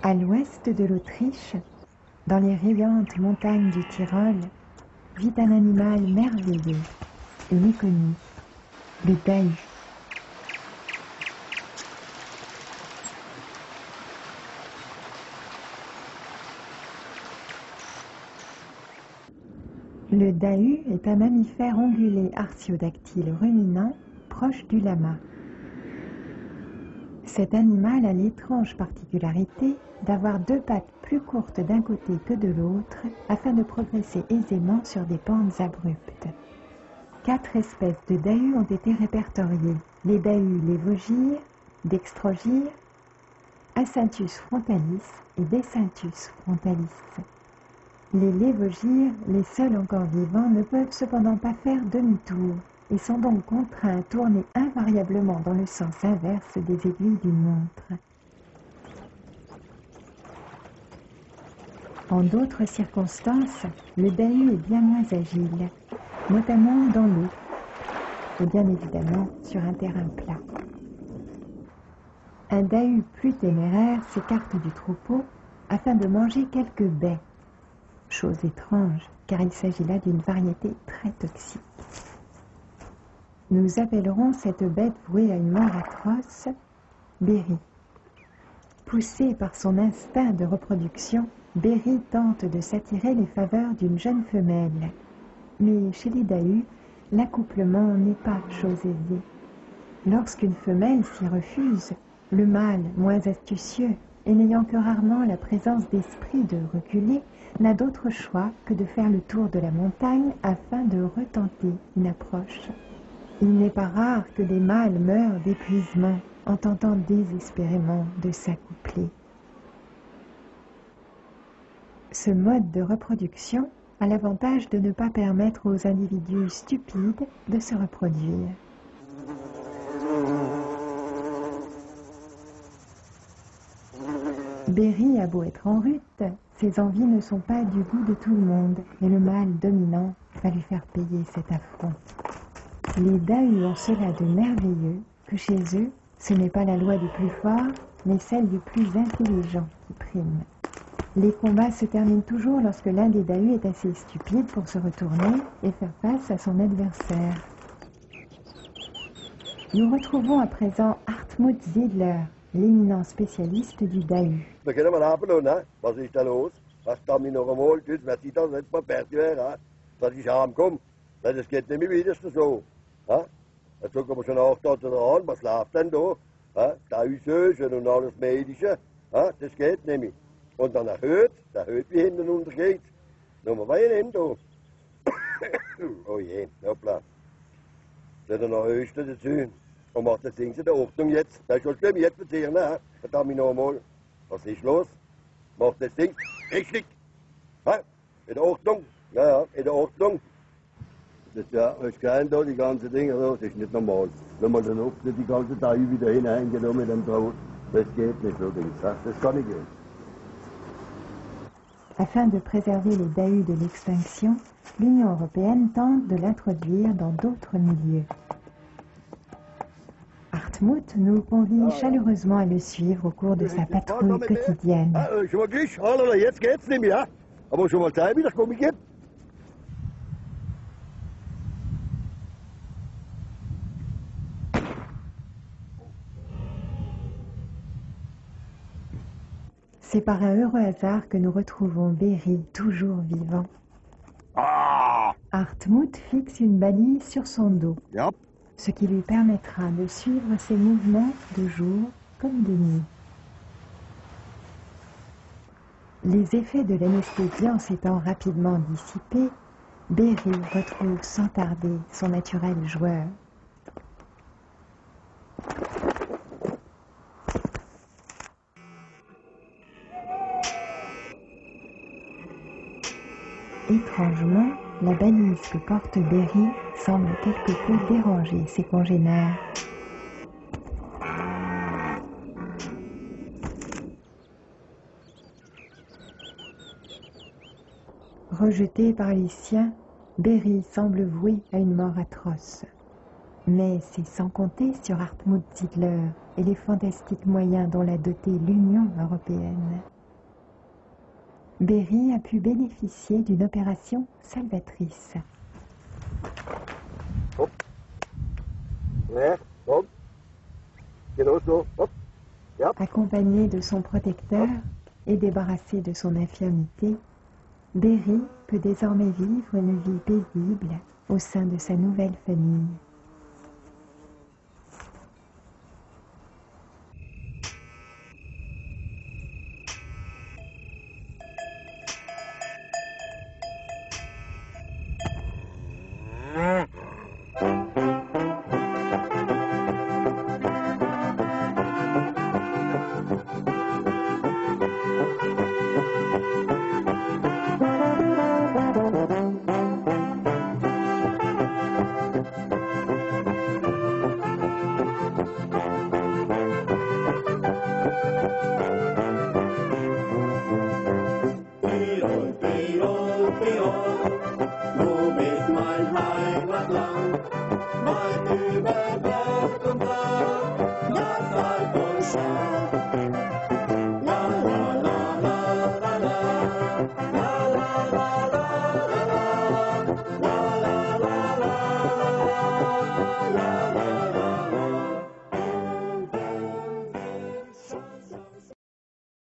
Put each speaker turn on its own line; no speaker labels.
À l'ouest de l'Autriche, dans les riantes montagnes du Tyrol, vit un animal merveilleux et méconnu, le dahu. Le dahu est un mammifère ongulé artiodactyle ruminant proche du lama. Cet animal a l'étrange particularité d'avoir deux pattes plus courtes d'un côté que de l'autre afin de progresser aisément sur des pentes abruptes. 4 espèces de dahus ont été répertoriées: les dahus lévogyres, dextrogyres, Acynthus frontalis et Decynthus frontalis. Les lévogyres, les seuls encore vivants, ne peuvent cependant pas faire demi-tour et sont donc contraints à tourner invariablement dans le sens inverse des aiguilles d'une montre. En d'autres circonstances, le dahu est bien moins agile, notamment dans l'eau, et bien évidemment sur un terrain plat. Un dahu plus téméraire s'écarte du troupeau afin de manger quelques baies. Chose étrange, car il s'agit là d'une variété très toxique. Nous appellerons cette bête vouée à une mort atroce Béry. Poussé par son instinct de reproduction, Béry tente de s'attirer les faveurs d'une jeune femelle. Mais chez les dahus, l'accouplement n'est pas chose aisée. Lorsqu'une femelle s'y refuse, le mâle, moins astucieux et n'ayant que rarement la présence d'esprit de reculer, n'a d'autre choix que de faire le tour de la montagne afin de retenter une approche. Il n'est pas rare que les mâles meurent d'épuisement en tentant désespérément de s'accoupler. Ce mode de reproduction a l'avantage de ne pas permettre aux individus stupides de se reproduire. Béry a beau être en rut, ses envies ne sont pas du goût de tout le monde, et le mâle dominant va lui faire payer cet affront. Les dahus ont cela de merveilleux que chez eux, ce n'est pas la loi du plus fort, mais celle du plus intelligent qui prime. Les combats se terminent toujours lorsque l'un des dahus est assez stupide pour se retourner et faire face à son adversaire. Nous retrouvons à présent Hartmut Ziedler, l'éminent spécialiste du dahu.
We kunnen maar aanbellen, hè. Was is dat los? Was dan mir noch einmal, dus met die dan net maar pertje, hè. Dat is aankom. Dat geht nicht mehr wieder so, hè. Jetzt gucken wir schon 8 Tage an, was läuft denn da? Da Usösen und alles Medische, das geht nicht mehr. Und dann der Höht wie hinten untergeht. Nummer bei ihm da. Oh je, hoppla. Das ist noch höchste dazu. Und macht das Ding in der Ordnung jetzt. Das soll mir jetzt passieren, ne? Verdammt mich noch einmal. Was ist los? Macht das Ding richtig. In der Ordnung? Ja, in der Ordnung. Das ist kein da, die ganzen Dinge, das ist nicht normal. Wenn man dann oft die ganze Zeit wieder hineingeht mit dem Draht, das geht nicht so, das kann nicht gehen.
Afin de préserver les dahus de l'extinction, l'Union européenne tente de l'introduire dans d'autres milieux. Hartmut nous convie chaleureusement à le suivre au cours de sa patrouille quotidienne.
Schon mal Glück, jetzt geht's nicht mehr, aber schon mal Zeit wieder, komm ich jetzt.
C'est par un heureux hasard que nous retrouvons Béry toujours vivant. Hartmut fixe une balise sur son dos, ce qui lui permettra de suivre ses mouvements de jour comme de nuit. Les effets de l'anesthésiant s'étant rapidement dissipés, Béry retrouve sans tarder son naturel joueur. Étrangement, la balise que porte Béry semble quelque peu déranger ses congénères. Rejeté par les siens, Béry semble voué à une mort atroce. Mais c'est sans compter sur Hartmut Ziedler et les fantastiques moyens dont l'a doté l'Union européenne. Berry a pu bénéficier d'une opération salvatrice.
Hop. Ouais, hop. Genau so. Hop. Ja.
Accompagné de son protecteur et débarrassé de son infirmité, Berry peut désormais vivre une vie paisible au sein de sa nouvelle famille.